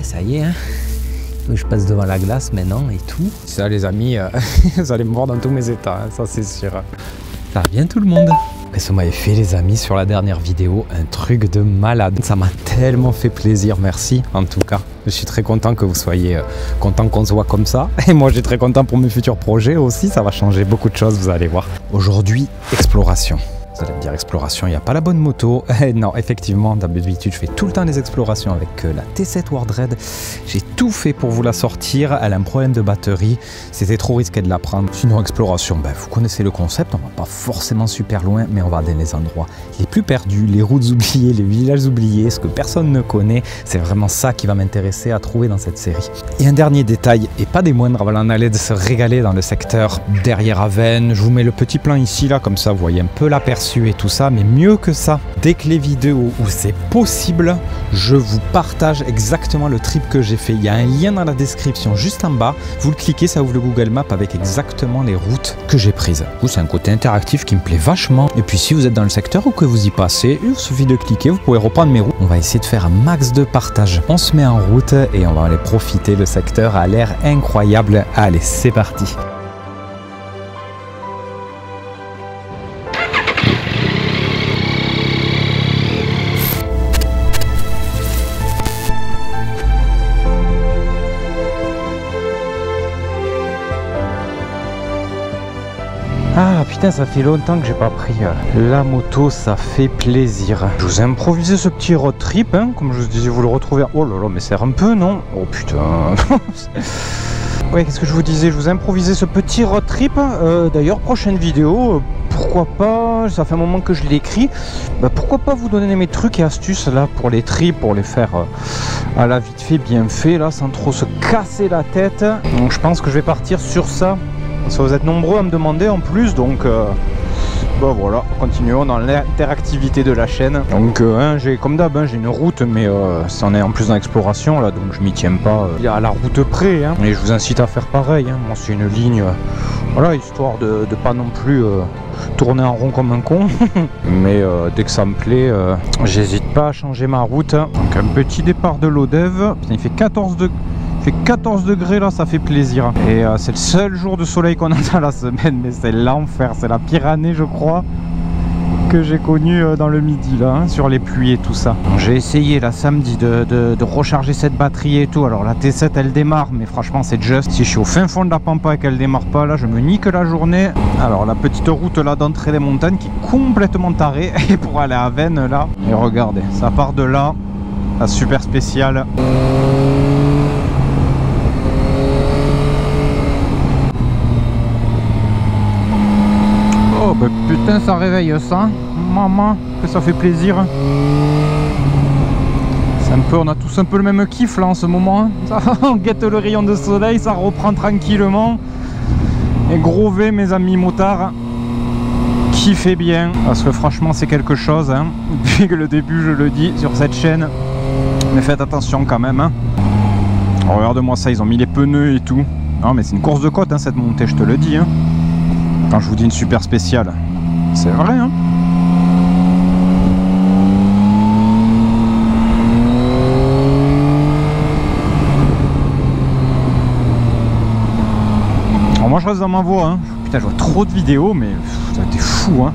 ça y est, hein. Je passe devant la glace maintenant et tout. Ça les amis, vous allez me voir dans tous mes états, hein, ça c'est sûr. Ça va bien tout le monde? Et ça m'avait fait les amis sur la dernière vidéo un truc de malade. Ça m'a tellement fait plaisir, merci en tout cas. Je suis très content que vous soyez content qu'on se voit comme ça. Et moi j'ai très content pour mes futurs projets aussi, ça va changer beaucoup de choses, vous allez voir. Aujourd'hui, exploration. Vous allez me dire exploration, il n'y a pas la bonne moto. Non, effectivement, d'habitude, je fais tout le temps des explorations avec la T7 Wardred. J'ai tout fait pour vous la sortir. Elle a un problème de batterie. C'était trop risqué de la prendre. Sinon, exploration, ben, vous connaissez le concept. On va pas forcément super loin, mais on va dans les endroits les plus perdus, les routes oubliées, les villages oubliés, ce que personne ne connaît. C'est vraiment ça qui va m'intéresser à trouver dans cette série. Et un dernier détail, et pas des moindres, on va en aller de se régaler dans le secteur derrière Aven. Je vous mets le petit plan ici, là, comme ça, vous voyez un peu l'aperçu et tout ça, mais mieux que ça, dès que les vidéos où c'est possible, je vous partage exactement le trip que j'ai fait. Il y a un lien dans la description juste en bas, vous le cliquez, ça ouvre le Google Maps avec exactement les routes que j'ai prises. C'est un côté interactif qui me plaît vachement. Et puis si vous êtes dans le secteur ou que vous y passez, il suffit de cliquer, vous pouvez reprendre mes routes. On va essayer de faire un max de partage. On se met en route et on va aller profiter. Le secteur a l'air incroyable. Allez, c'est parti. Ah putain, ça fait longtemps que j'ai pas pris la moto, ça fait plaisir. Je vous ai improvisé ce petit road trip, hein, comme je vous disais, vous le retrouvez. Oh là là, mais c'est un peu, non? Oh putain. Ouais, qu'est-ce que je vous disais? Je vous ai improvisé ce petit road trip. D'ailleurs, prochaine vidéo, pourquoi pas, ça fait un moment que je l'ai écrit, bah, pourquoi pas vous donner mes trucs et astuces là pour les trips, pour les faire à la vite fait, bien fait, là, sans trop se casser la tête. Donc je pense que je vais partir sur ça. Parce que vous êtes nombreux à me demander en plus, donc bah voilà, continuons dans l'interactivité de la chaîne. Donc j'ai comme d'hab, hein, j'ai une route, mais ça en est en plus dans l'exploration là, donc je m'y tiens pas à la route près, hein. Et je vous incite à faire pareil, hein. Moi c'est une ligne, voilà, histoire de pas non plus tourner en rond comme un con. Mais dès que ça me plaît, j'hésite pas à changer ma route. Donc un petit départ de Lodève, il fait 14 degrés. Il fait 14 degrés là, ça fait plaisir. Et c'est le seul jour de soleil qu'on a dans la semaine, mais c'est l'enfer, c'est la pire année je crois que j'ai connue dans le midi là, hein, sur les pluies et tout ça. J'ai essayé là samedi de recharger cette batterie et tout. Alors la T7 elle démarre, mais franchement c'est juste. Si je suis au fin fond de la pampa et qu'elle démarre pas là, je me nique la journée. Alors la petite route là d'entrée des montagnes qui est complètement tarée. Et pour aller à Aven là, et regardez, ça part de là, la super spéciale. Oh bah putain, ça réveille ça, maman, que ça fait plaisir. C'est un peu, on a tous un peu le même kiff là en ce moment. Ça, on guette le rayon de soleil, ça reprend tranquillement. Et gros V mes amis motards, kiffez bien. Parce que franchement c'est quelque chose, hein. Depuis le début je le dis sur cette chaîne. Mais faites attention quand même, hein. Oh, regarde-moi ça, ils ont mis les pneus et tout. Non mais c'est une course de côte hein, cette montée, je te le dis, hein. Quand je vous dis une super spéciale, c'est vrai, hein. Alors moi je reste dans ma voie, hein. Putain, je vois trop de vidéos, mais t'es fou, hein.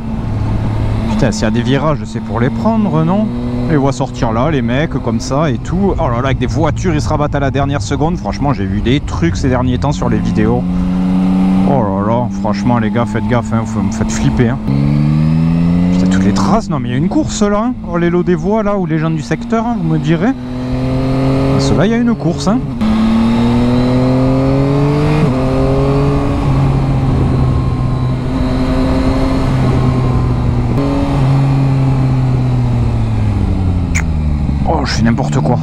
Putain, s'il y a des virages, c'est pour les prendre, non? Les voies sortir là, les mecs, comme ça et tout. Oh là là, avec des voitures, ils se rabattent à la dernière seconde. Franchement, j'ai vu des trucs ces derniers temps sur les vidéos. Oh là là, franchement les gars, faites gaffe, hein, vous me faites flipper, hein. Putain, toutes les traces, non mais il y a une course là, hein. Oh, les lots des voies là, ou les gens du secteur, hein, vous me direz. Cela, il y a une course, hein. Oh, je fais n'importe quoi.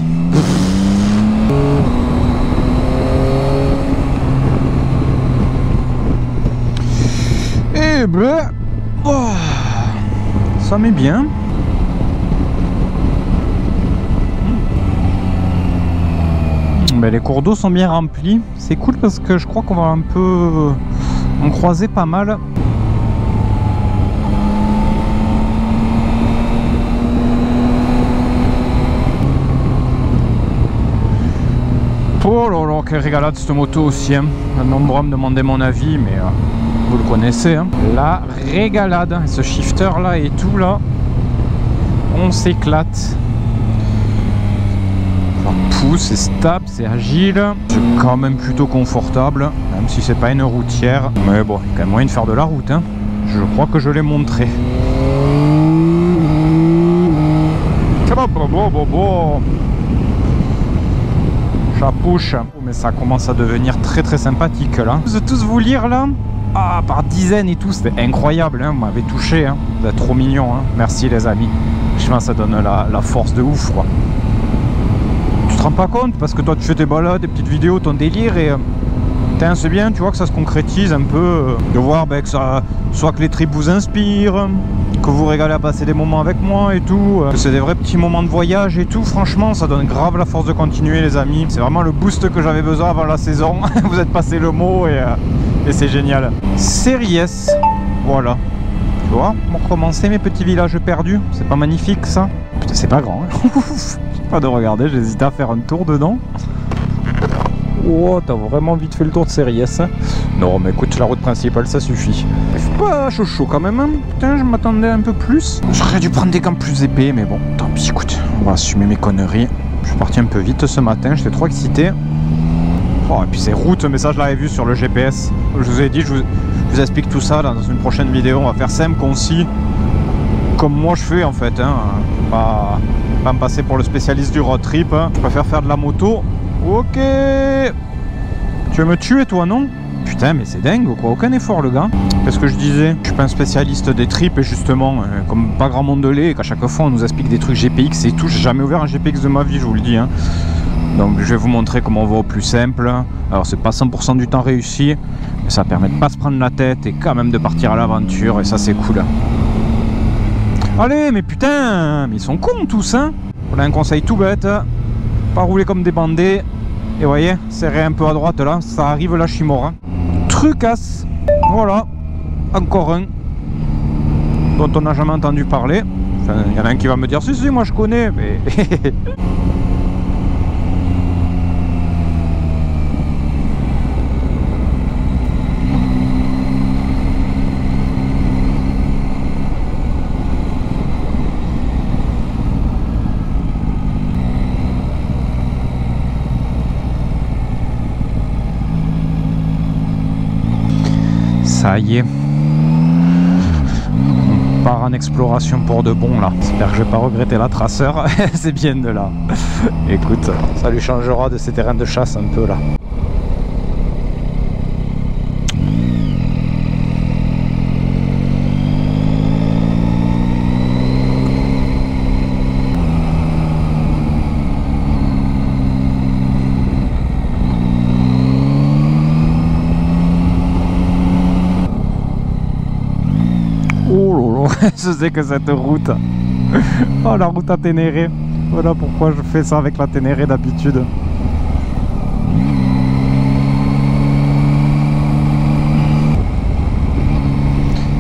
Eh ben, oh, ça met bien. Ben, les cours d'eau sont bien remplis. C'est cool parce que je crois qu'on va un peu en croiser pas mal. quelle régalade cette moto aussi, hein. Nombreux me demandaient mon avis, mais vous le connaissez, hein. La régalade, ce shifter là et tout là, on s'éclate. Ça pousse, c'est stable, c'est agile, c'est quand même plutôt confortable, même si c'est pas une routière. Mais bon, il y a quand même moyen de faire de la route, hein. Je crois que je l'ai montré. Ça pousse, mais ça commence à devenir très très sympathique là. Vous tous vous lire là, ah, par dizaines et tout, c'était incroyable, hein. Vous m'avez touché, hein. Vous êtes trop mignons, hein. Merci les amis. Je pense que ça donne la force de ouf quoi. Tu te rends pas compte parce que toi tu fais tes balades, tes petites vidéos, ton délire et c'est bien, tu vois que ça se concrétise un peu, de voir que ça, soit que les trips vous inspirent, que vous régalez à passer des moments avec moi et tout, que c'est des vrais petits moments de voyage et tout. Franchement, ça donne grave la force de continuer les amis. C'est vraiment le boost que j'avais besoin avant la saison. Vous êtes passé le mot et c'est génial. Série S, voilà. Tu vois, pour recommencer mes petits villages perdus, c'est pas magnifique ça? Putain, c'est pas grand, hein. J'ai pas de regarder, j'hésitais à faire un tour dedans. Oh, t'as vraiment vite fait le tour de série S, hein. Non, mais écoute, la route principale, ça suffit. Il fait pas chaud quand même, hein. Putain, je m'attendais un peu plus. J'aurais dû prendre des gants plus épais, mais bon, tant pis, écoute, on va assumer mes conneries. Je suis parti un peu vite ce matin, j'étais trop excité. Oh, et puis c'est route, mais ça, je l'avais vu sur le GPS. Je vous ai dit, je vous explique tout ça là, dans une prochaine vidéo. On va faire simple, concis, comme moi je fais en fait, hein. Pas me passer pour le spécialiste du road trip, hein. Je préfère faire de la moto. Ok. Tu veux me tuer toi, non? Putain, mais c'est dingue quoi, aucun effort le gars. Qu'est-ce que je disais? Je suis pas un spécialiste des trips et justement, comme pas grand monde de l'est, qu'à chaque fois on nous explique des trucs GPX et tout, j'ai jamais ouvert un GPX de ma vie, je vous le dis, hein. Donc je vais vous montrer comment on va au plus simple. Alors c'est pas 100% du temps réussi, mais ça permet de pas se prendre la tête et quand même de partir à l'aventure et ça c'est cool. Allez, mais putain, mais ils sont cons tous, hein. On a un conseil tout bête, pas rouler comme des bandés. Et vous voyez, serrer un peu à droite là, ça arrive là, je suis mort, hein. Trucasse, voilà, encore un dont on n'a jamais entendu parler. Enfin, il y en a un qui va me dire si moi je connais, mais ça y est, on part en exploration pour de bon là. J'espère que je vais pas regretter la traceur. C'est bien de là. Écoute, ça lui changera de ses terrains de chasse un peu là. Je sais que cette route, oh la route à Ténéré, voilà pourquoi je fais ça avec la Ténéré d'habitude.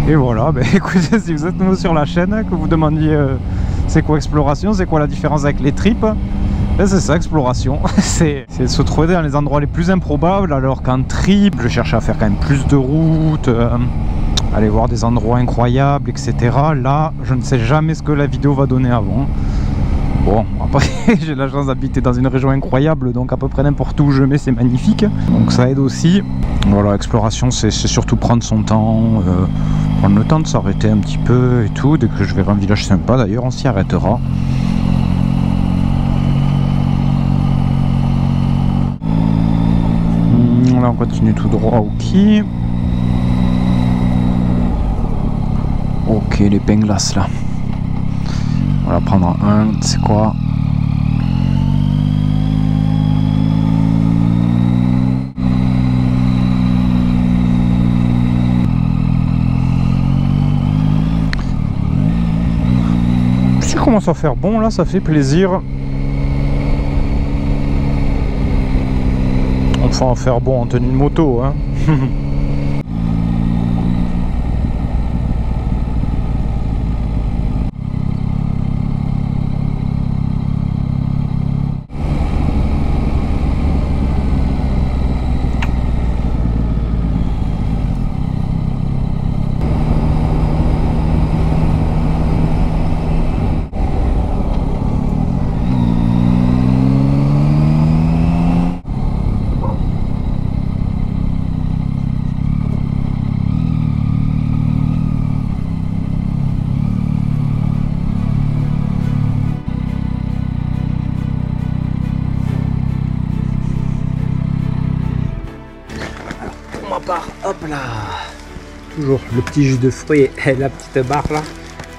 Et voilà, bah, écoutez, si vous êtes nouveau sur la chaîne, que vous demandiez c'est quoi exploration, c'est quoi la différence avec les trips, ben c'est ça exploration, c'est se trouver dans les endroits les plus improbables, alors qu'en trip, je cherche à faire quand même plus de routes, aller voir des endroits incroyables, etc. Là, je ne sais jamais ce que la vidéo va donner avant. Bon, après, j'ai la chance d'habiter dans une région incroyable, donc à peu près n'importe où je mets, c'est magnifique. Donc ça aide aussi. Voilà, exploration, c'est surtout prendre son temps, prendre le temps de s'arrêter un petit peu et tout. Dès que je verrai un village sympa, d'ailleurs, on s'y arrêtera. Là, on continue tout droit, ok. Ok, les pains glaces là. On va prendre un, c'est quoi? Si je commence à faire bon là, ça fait plaisir. Enfin, en faire bon en tenue de moto, hein. Hop là. Toujours le petit jus de fruits et la petite barre là.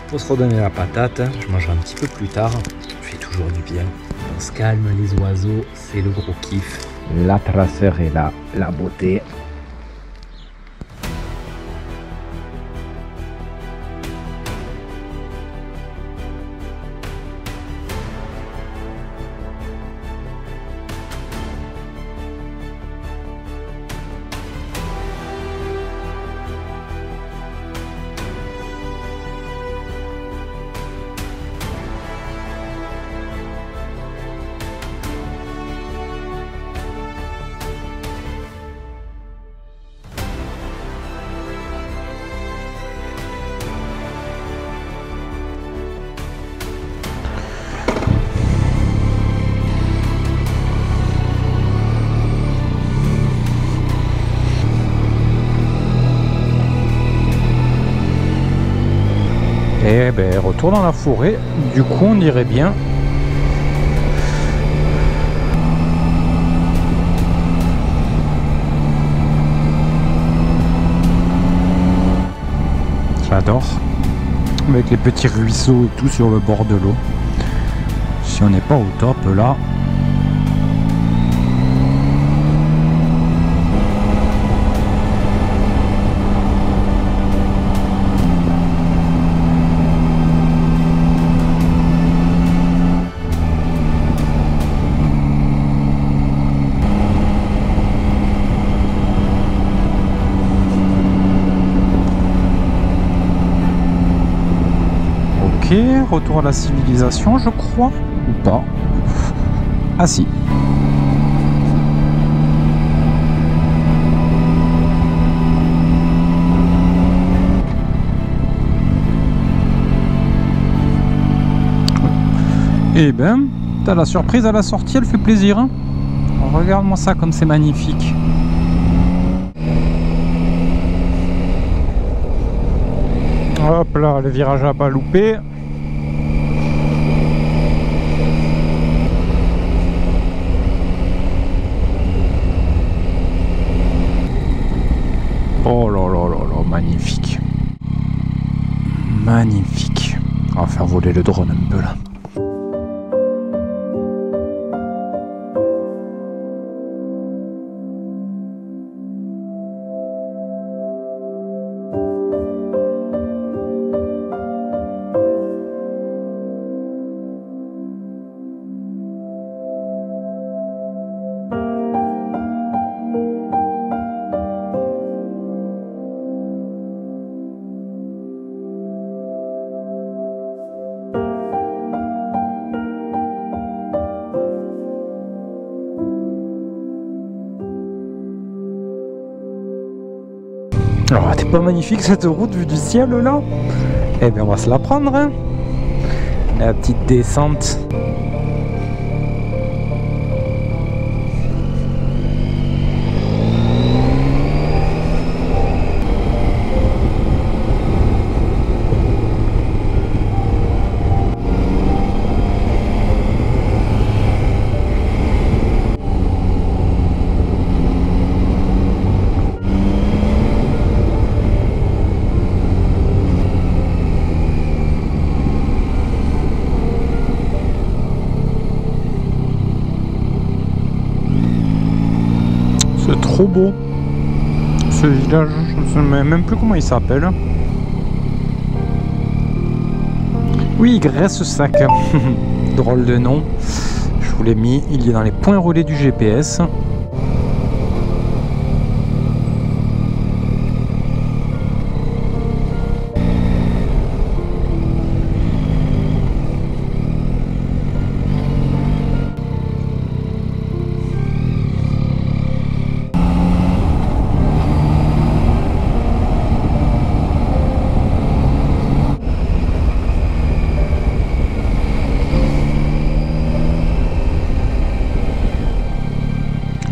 Pour se redonner la patate. Je mangerai un petit peu plus tard. Ça fait toujours du bien. On se calme les oiseaux, c'est le gros kiff. La traceur est là, la beauté. Et ben retour dans la forêt, du coup on dirait bien. J'adore. Avec les petits ruisseaux et tout sur le bord de l'eau. Si on n'est pas au top là. Ok, retour à la civilisation, je crois, ou pas. Ah si. Eh ben, t'as la surprise à la sortie, elle fait plaisir. Hein. Regarde-moi ça comme c'est magnifique. Hop là, le virage à pas loupé. Oh là là là là, magnifique. Magnifique. On va faire voler le drone un peu là. Alors, t'es pas magnifique cette route vue du ciel là? Eh bien on va se la prendre hein. La petite descente. C'est trop beau. Ce village, je ne sais même plus comment il s'appelle. Oui, Graisse-Sac. Drôle de nom. Je vous l'ai mis, il est dans les points relais du GPS.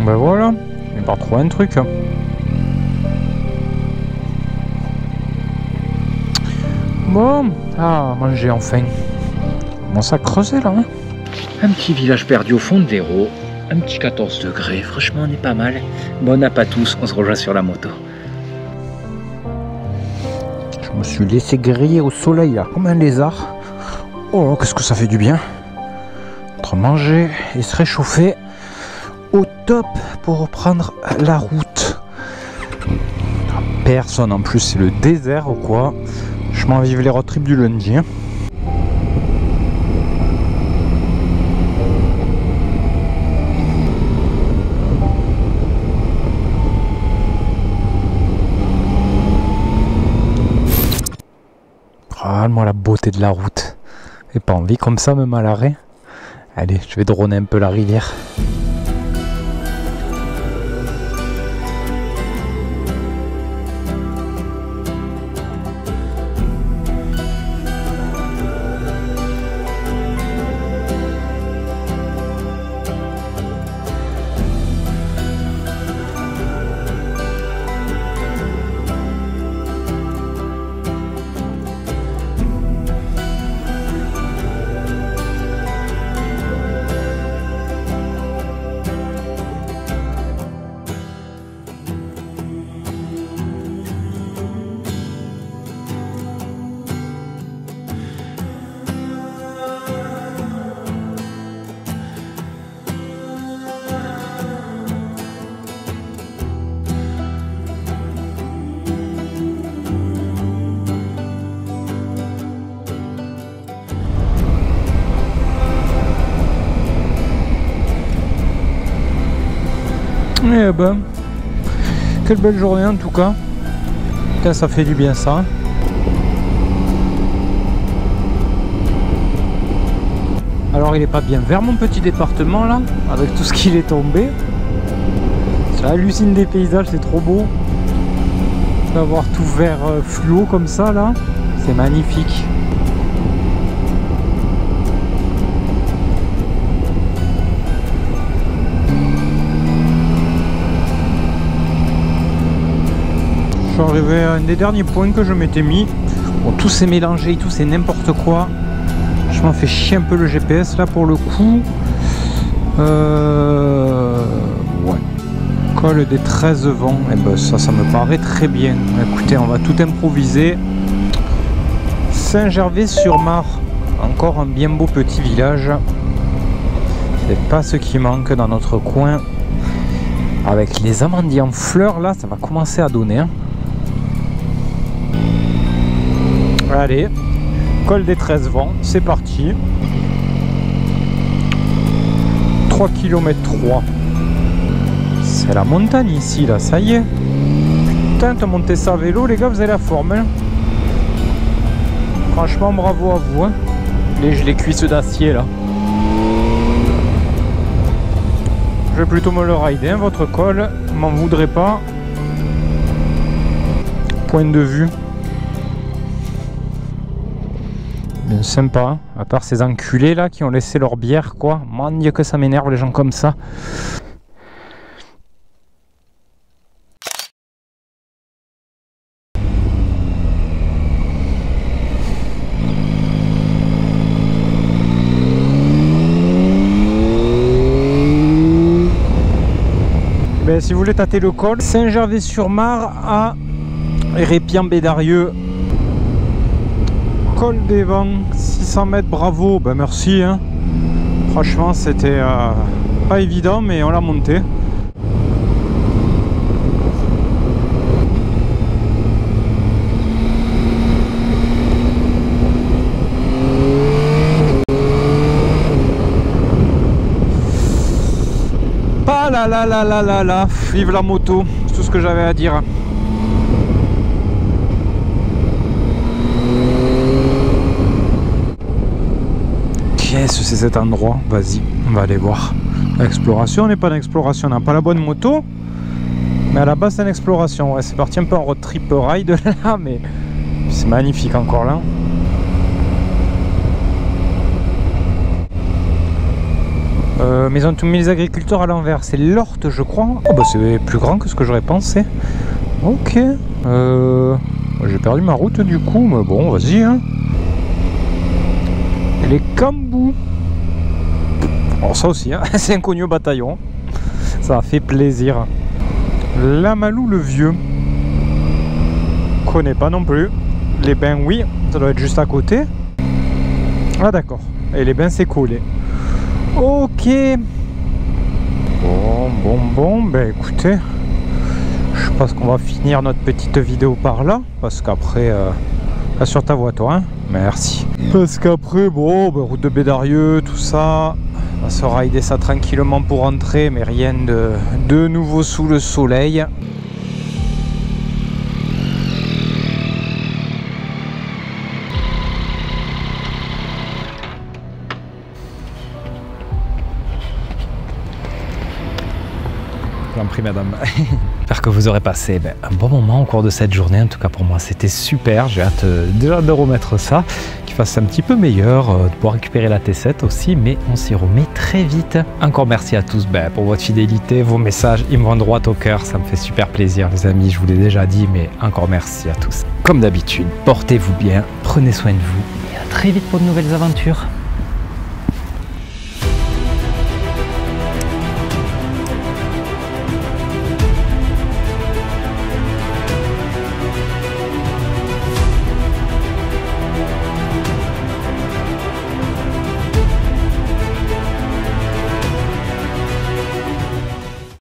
Ben voilà, il va retrouver un truc. Bon, manger enfin. Bon, ça creusait là. Hein. Un petit village perdu au fond de l'Hérault. Un petit 14 degrés, franchement on est pas mal. Bon app à tous, on se rejoint sur la moto. Je me suis laissé griller au soleil là, comme un lézard. Oh, qu'est-ce que ça fait du bien. Entre manger et se réchauffer, au top pour reprendre la route. Personne en plus, c'est le désert ou quoi. Je m'en vive les road trips du lundi. Hein. Regarde-moi la beauté de la route. J'ai pas envie comme ça, même à l'arrêt. Allez, je vais droner un peu la rivière. Eh ben, quelle belle journée en tout cas. Putain, ça fait du bien ça. Alors il est pas bien vers mon petit département là, avec tout ce qu'il est tombé. Ça hallucine des paysages, c'est trop beau. D'avoir tout vert fluo comme ça là, c'est magnifique. Je suis arrivé à un des derniers points que je m'étais mis. Bon, tout s'est mélangé, tout c'est n'importe quoi. Je m'en fais chier un peu le GPS là pour le coup. Ouais. Col des 13 vents. Et ben ça me paraît très bien. Écoutez, on va tout improviser. Saint-Gervais-sur-Mare. Encore un bien beau petit village. C'est pas ce qui manque dans notre coin. Avec les amandiers en fleurs là, ça va commencer à donner. Hein. Allez, col des 13 vents, c'est parti. 3 km 3. C'est la montagne ici, là, ça y est. Putain, t'as monté ça à vélo, les gars, vous avez la forme. Hein. Franchement, bravo à vous. Hein. Les cuisses d'acier, là. Je vais plutôt me le rider, hein, votre col. M'en voudrez pas. Point de vue. Bien sympa, hein. À part ces enculés là qui ont laissé leur bière quoi. Mon Dieu que ça m'énerve les gens comme ça. Ben, si vous voulez tâter le col, Saint-Gervais-sur-Mare à Répian-Bédarieux. Col des vents, 600 mètres, bravo, ben merci. Hein. Franchement, c'était pas évident, mais on l'a monté. Ah là là là là là là, vive la moto, c'est tout ce que j'avais à dire. Qu'est-ce que c'est cet endroit? Vas-y, on va aller voir. Exploration, on n'est pas d'exploration, on n'a pas la bonne moto. Mais à la base c'est une exploration. Ouais, c'est parti un peu en road trip ride là, mais c'est magnifique encore là. Maison de tous les agriculteurs à l'envers, c'est l'Orte je crois. Oh bah c'est plus grand que ce que j'aurais pensé. Ok. J'ai perdu ma route du coup, mais bon vas-y hein. Les Cambous. Alors ça aussi, hein, c'est inconnu au bataillon. Ça a fait plaisir. Lamalou le Vieux. Connais pas non plus. Les bains, oui, ça doit être juste à côté. Ah d'accord, et les bains c'est collé. Ok. Bon, ben écoutez, je pense qu'on va finir notre petite vidéo par là, parce qu'après, assure ta voix toi, hein. Merci. Parce qu'après, bon, ben, route de Bédarieux, tout ça, on va se rider ça tranquillement pour rentrer, mais rien de nouveau sous le soleil. J'en prie madame. J'espère que vous aurez passé un bon moment au cours de cette journée. En tout cas pour moi c'était super. J'ai hâte déjà de remettre ça, qu'il fasse un petit peu meilleur, de pouvoir récupérer la T7 aussi, mais on s'y remet très vite. Encore merci à tous pour votre fidélité, vos messages, ils me vont droit au cœur, ça me fait super plaisir les amis, je vous l'ai déjà dit, mais encore merci à tous. Comme d'habitude, portez-vous bien, prenez soin de vous et à très vite pour de nouvelles aventures.